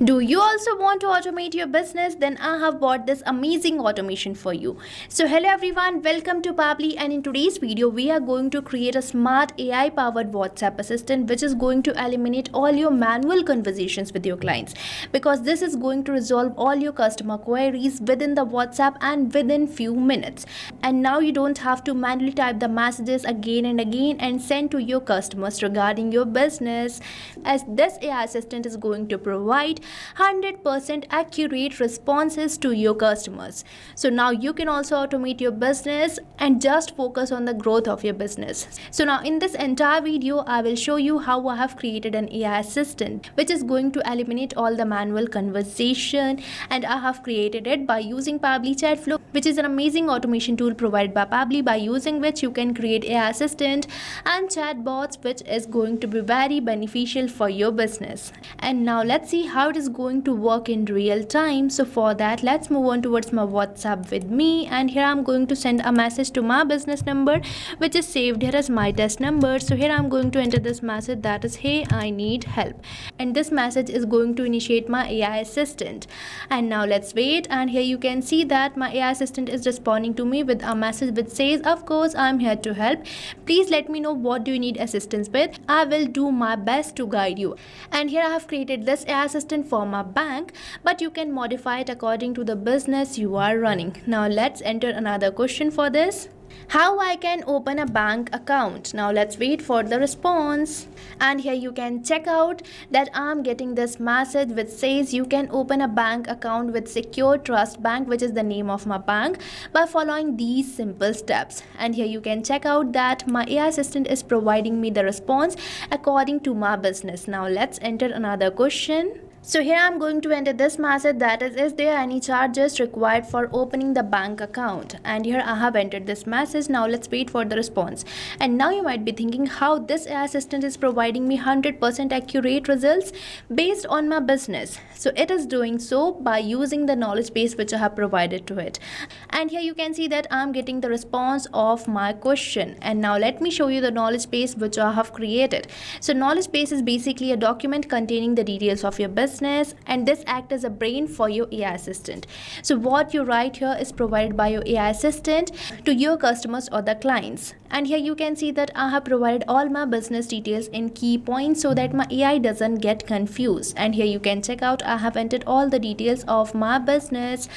Do you also want to automate your business? Then I have bought this amazing automation for you. So hello everyone, welcome to Pabbly, and in today's video we are going to create a smart AI powered WhatsApp assistant which is going to eliminate all your manual conversations with your clients, because this is going to resolve all your customer queries within the WhatsApp and within few minutes. And now you don't have to manually type the messages again and again and send to your customers regarding your business, as this AI assistant is going to provide 100% accurate responses to your customers. So now you can also automate your business and just focus on the growth of your business. So now in this entire video I will show you how I have created an AI assistant which is going to eliminate all the manual conversation, and I have created it by using Pabbly Chatflow, which is an amazing automation tool provided by Pabbly, by using which you can create AI assistant and chatbots, which is going to be very beneficial for your business. And now let's see how it is going to work in real time. So for that, let's move on towards my WhatsApp with me, and here I'm going to send a message to my business number which is saved here as my test number. So here I'm going to enter this message, that is, hey, I need help, and this message is going to initiate my AI assistant. And now let's wait, and here you can see that my AI assistant is responding to me with a message which says, of course I'm here to help, please let me know what do you need assistance with, I will do my best to guide you. And here I have created this AI assistant for my bank, but you can modify it according to the business you are running. Now let's enter another question for this. How I can open a bank account? Now let's wait for the response. And here you can check out that I'm getting this message which says you can open a bank account with Secure Trust Bank, which is the name of my bank, by following these simple steps. And here you can check out that my AI assistant is providing me the response according to my business. Now let's enter another question. So here I'm going to enter this message, that is there any charges required for opening the bank account? And here I have entered this message. Now let's wait for the response. And now you might be thinking how this AI assistant is providing me 100% accurate results based on my business. So it is doing so by using the knowledge base which I have provided to it. And here you can see that I'm getting the response of my question. And now let me show you the knowledge base which I have created. So knowledge base is basically a document containing the details of your business, and this acts as a brain for your AI assistant. So what you write here is provided by your AI assistant to your customers or the clients. And here you can see that I have provided all my business details in key points so that my AI doesn't get confused. And here you can check out I have entered all the details of my business.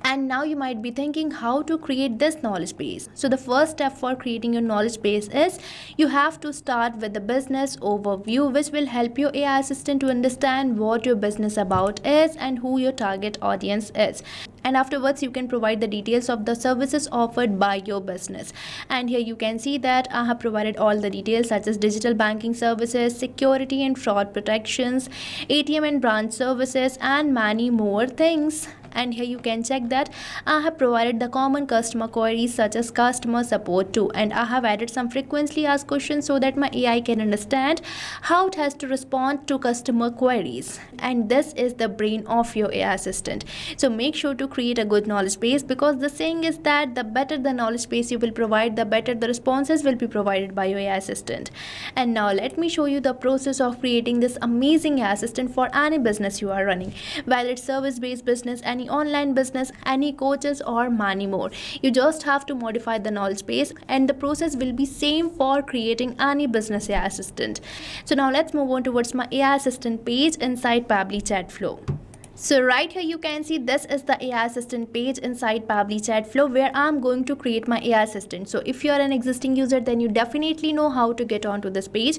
And now you might be thinking how to create this knowledge base. So the first step for creating your knowledge base is you have to start with the business overview, which will help your AI assistant to understand what your business about is and who your target audience is. And afterwards you can provide the details of the services offered by your business. And here you can see that I have provided all the details such as digital banking services, security and fraud protections, ATM and branch services, and many more things. And here you can check that I have provided the common customer queries such as customer support too, and I have added some frequently asked questions so that my AI can understand how it has to respond to customer queries. And this is the brain of your AI assistant. So make sure to create a good knowledge base, because the saying is that the better the knowledge base you will provide, the better the responses will be provided by your AI assistant. And now let me show you the process of creating this amazing AI assistant for any business you are running, whether it's service-based business, any online business, any coaches, or many more. You just have to modify the knowledge base, and the process will be same for creating any business AI assistant. So now let's move on towards my AI assistant page inside Pabbly Chatflow. So right here you can see this is the AI assistant page inside Pabbly Chatflow where I'm going to create my AI assistant. So if you are an existing user, then you definitely know how to get onto this page.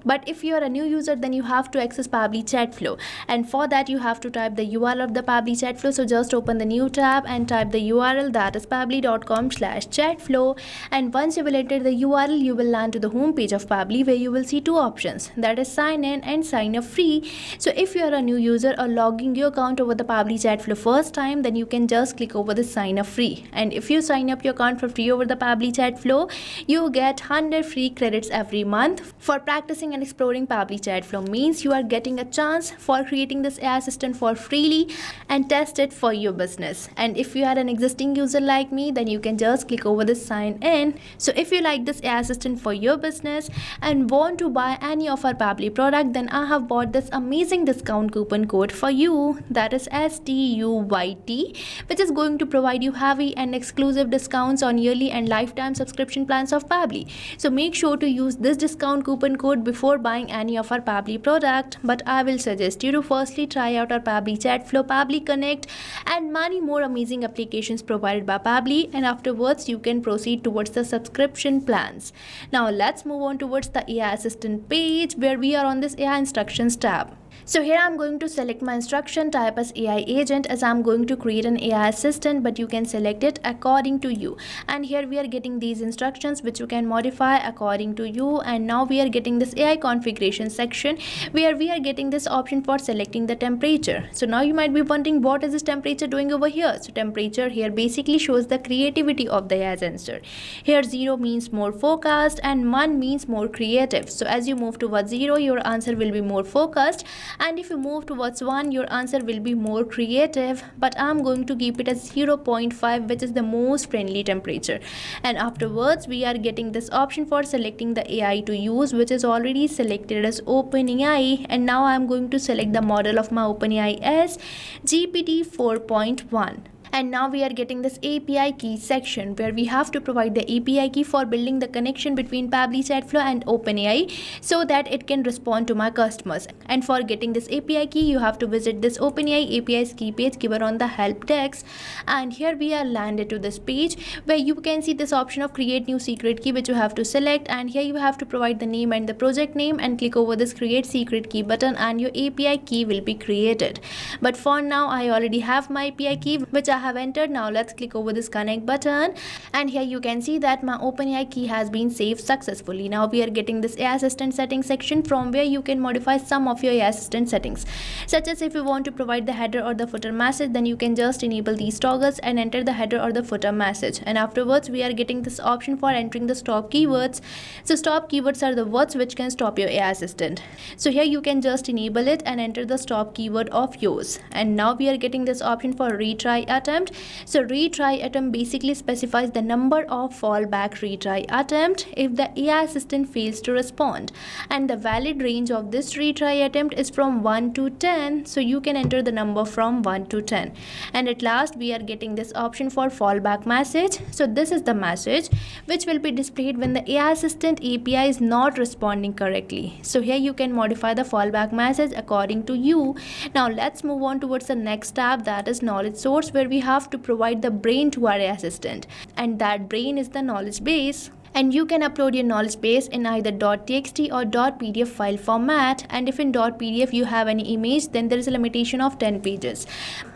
But if you are a new user, then you have to access Pabbly Chatflow. And for that you have to type the URL of the Pabbly Chatflow. So just open the new tab and type the URL, that is pabbly.com/chatflow. And once you will enter the URL, you will land to the home page of Pabbly where you will see two options, that is sign in and sign up free. So if you are a new user or logging your account over the Pabbly Chatflow first time, then you can just click over the sign up free. And if you sign up your account for free over the Pabbly Chatflow, you get 100 free credits every month for practicing trying and exploring Pabbly Chatflow means you are getting a chance for creating this AI assistant for freely and test it for your business. And if you are an existing user like me, then you can just click over this sign in. So if you like this AI assistant for your business and want to buy any of our Pabbly product, then I have bought this amazing discount coupon code for you, that is STUYT, which is going to provide you heavy and exclusive discounts on yearly and lifetime subscription plans of Pabbly. So make sure to use this discount coupon code before buying any of our Pabbly product. But I will suggest you to firstly try out our Pabbly Chatflow, Pabbly Connect and many more amazing applications provided by Pabbly, and afterwards you can proceed towards the subscription plans. Now let's move on towards the AI assistant page where we are on this AI instructions tab. So here I'm going to select my instruction type as AI agent, as I'm going to create an AI assistant, but you can select it according to you. And here we are getting these instructions which you can modify according to you. And now we are getting this AI configuration section where we are getting this option for selecting the temperature. So now you might be wondering, what is this temperature doing over here? So temperature here basically shows the creativity of the AI answer. Here 0 means more focused and 1 means more creative. So as you move towards 0, your answer will be more focused, and if you move towards 1, your answer will be more creative. But I'm going to keep it as 0.5, which is the most friendly temperature. And afterwards we are getting this option for selecting the AI to use, which is already selected as OpenAI. And now I'm going to select the model of my OpenAI as GPT 4.1. And now we are getting this API key section where we have to provide the API key for building the connection between Pabbly Chatflow and OpenAI so that it can respond to my customers. And for getting this API key, you have to visit this OpenAI API's key page given on the help text. And here we are landed to this page where you can see this option of create new secret key, which you have to select. And here you have to provide the name and the project name and click over this create secret key button, and your API key will be created. But for now, I already have my API key which I have entered. Now let's click over this connect button, and here you can see that my OpenAI key has been saved successfully. Now we are getting this AI assistant settings section from where you can modify some of your AI assistant settings, such as if you want to provide the header or the footer message, then you can just enable these toggles and enter the header or the footer message. And afterwards we are getting this option for entering the stop keywords. So stop keywords are the words which can stop your AI assistant. So here you can just enable it and enter the stop keyword of yours. And now we are getting this option for retry attempt. So retry attempt basically specifies the number of fallback retry attempt if the AI assistant fails to respond, and the valid range of this retry attempt is from 1 to 10. So you can enter the number from 1 to 10. And at last we are getting this option for fallback message. So this is the message which will be displayed when the AI assistant API is not responding correctly. So here you can modify the fallback message according to you. Now let's move on towards the next tab, that is knowledge source, where we have to provide the brain to our AI assistant, and that brain is the knowledge base. And you can upload your knowledge base in either .txt or .pdf file format. And if in .pdf you have any image, then there is a limitation of 10 pages.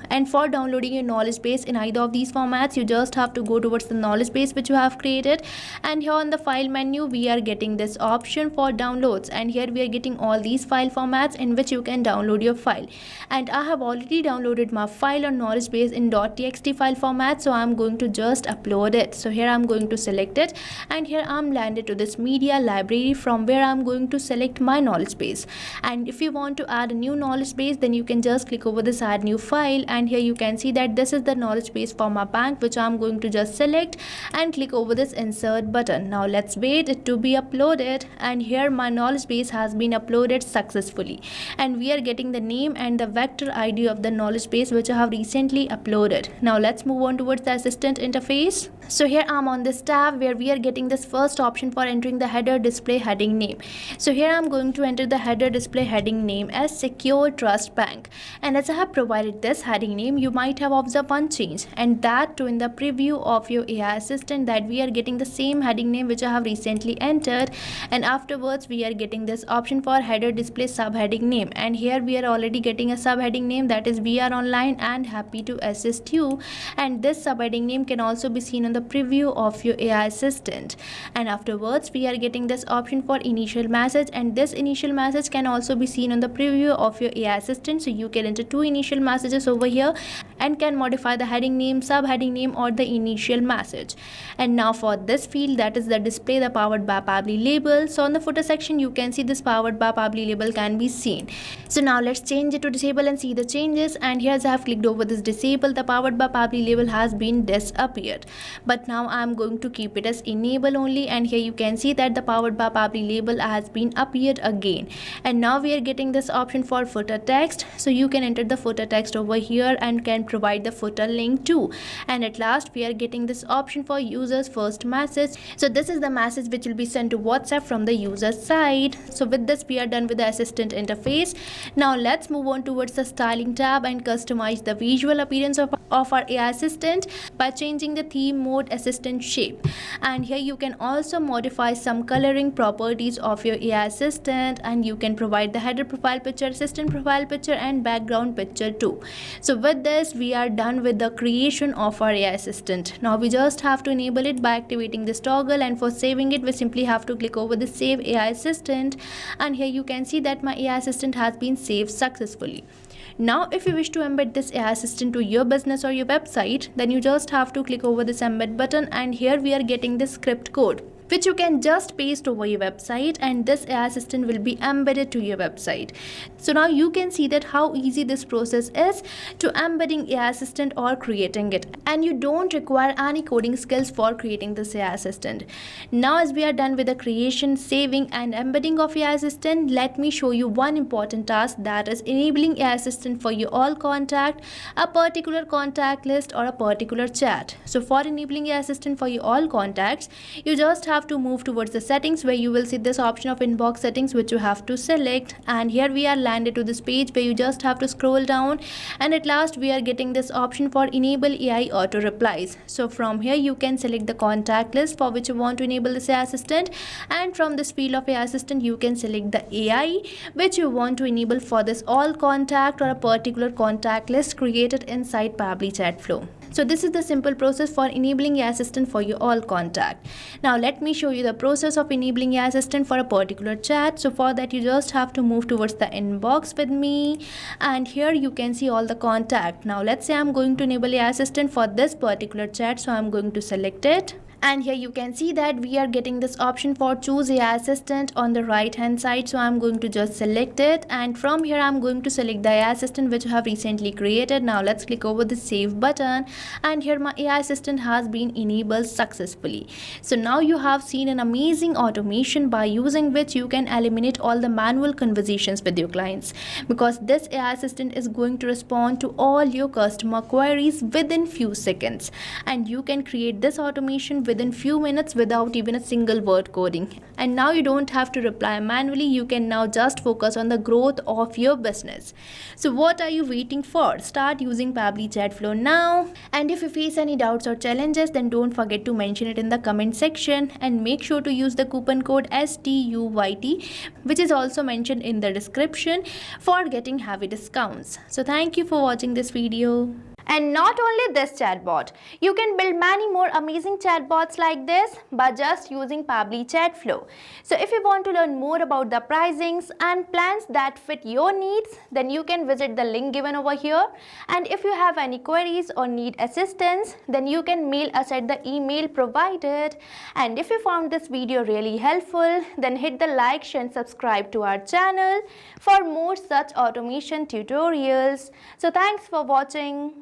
And for downloading your knowledge base in either of these formats, you just have to go towards the knowledge base which you have created, and here on the file menu we are getting this option for downloads, and here we are getting all these file formats in which you can download your file. And I have already downloaded my file on knowledge base in .txt file format, so I'm going to just upload it. So here I'm going to select it, and here I'm landed to this media library from where I'm going to select my knowledge base. And if you want to add a new knowledge base, then you can just click over this add new file, and here you can see that this is the knowledge base for my bank, which I'm going to just select and click over this insert button. Now let's wait it to be uploaded, and here my knowledge base has been uploaded successfully, and we are getting the name and the vector ID of the knowledge base which I have recently uploaded. Now let's move on towards the assistant interface. So here I'm on this tab where we are getting this first option for entering the header display heading name. So here I'm going to enter the header display heading name as Secure Trust Bank, and as I have provided this heading name, you might have observed one change, and that too in the preview of your AI assistant, that we are getting the same heading name which I have recently entered. And afterwards we are getting this option for header display subheading name, and here we are already getting a subheading name, that is we are online and happy to assist you. And this subheading name can also be seen on the preview of your AI assistant. And afterwards we are getting this option for initial message, and this initial message can also be seen on the preview of your AI assistant. So you can enter two initial messages over here here and can modify the heading name, subheading name or the initial message. And now for this field, that is the display the powered by Pabbly label. So on the footer section you can see this powered by Pabbly label can be seen. So now let's change it to disable and see the changes. And here as I have clicked over this disable, the powered by Pabbly label has been disappeared. But now I am going to keep it as enable only, and here you can see that the powered by Pabbly label has been appeared again. And now we are getting this option for footer text. So you can enter the footer text over here and can provide the footer link too. And at last we are getting this option for users first message. So this is the message which will be sent to WhatsApp from the user side. So with this we are done with the assistant interface. Now let's move on towards the styling tab and customize the visual appearance of our AI assistant by changing the theme mode assistant shape. And here you can also modify some coloring properties of your AI assistant, and you can provide the header profile picture, assistant profile picture and background picture too. So with this we are done with the creation of our AI assistant. Now we just have to enable it by activating this toggle, and for saving it we simply have to click over the save AI assistant, and here you can see that my AI assistant has been saved successfully. Now if you wish to embed this AI assistant to your business or your website, then you just have to click over this embed button, and here we are getting the script code which you can just paste over your website, and this AI assistant will be embedded to your website. So now you can see that how easy this process is to embedding AI assistant or creating it, and you don't require any coding skills for creating this AI assistant. Now as we are done with the creation, saving and embedding of AI assistant, let me show you one important task, that is enabling AI assistant for your all contact, a particular contact list or a particular chat. So for enabling AI assistant for your all contacts, you just have to move towards the settings where you will see this option of inbox settings which you have to select, and here we are landed to this page where you just have to scroll down, and at last we are getting this option for enable AI auto replies. So from here you can select the contact list for which you want to enable this AI assistant, and from this field of AI assistant you can select the AI which you want to enable for this all contact or a particular contact list created inside Pabbly Chatflow. So this is the simple process for enabling AI assistant for your all contact. Now let me show you the process of enabling AI assistant for a particular chat. So for that you just have to move towards the inbox with me, and here you can see all the contact. Now let's say I'm going to enable AI assistant for this particular chat, so I'm going to select it. And here you can see that we are getting this option for choose AI assistant on the right hand side, so I'm going to just select it, and from here I'm going to select the AI assistant which I have recently created. Now let's click over the save button, and here my AI assistant has been enabled successfully. So now you have seen an amazing automation by using which you can eliminate all the manual conversations with your clients, because this AI assistant is going to respond to all your customer queries within few seconds, and you can create this automation within few minutes without even a single word coding. And now you don't have to reply manually, you can now just focus on the growth of your business. So what are you waiting for? Start using Pabbly Chatflow now. And if you face any doubts or challenges, then don't forget to mention it in the comment section, and make sure to use the coupon code STUYT which is also mentioned in the description for getting heavy discounts. So thank you for watching this video. And not only this chatbot, you can build many more amazing chatbots like this by just using Pabbly Chatflow. So if you want to learn more about the pricings and plans that fit your needs, then you can visit the link given over here. And if you have any queries or need assistance, then you can mail us at the email provided. And if you found this video really helpful, then hit the like, share and subscribe to our channel for more such automation tutorials. So thanks for watching.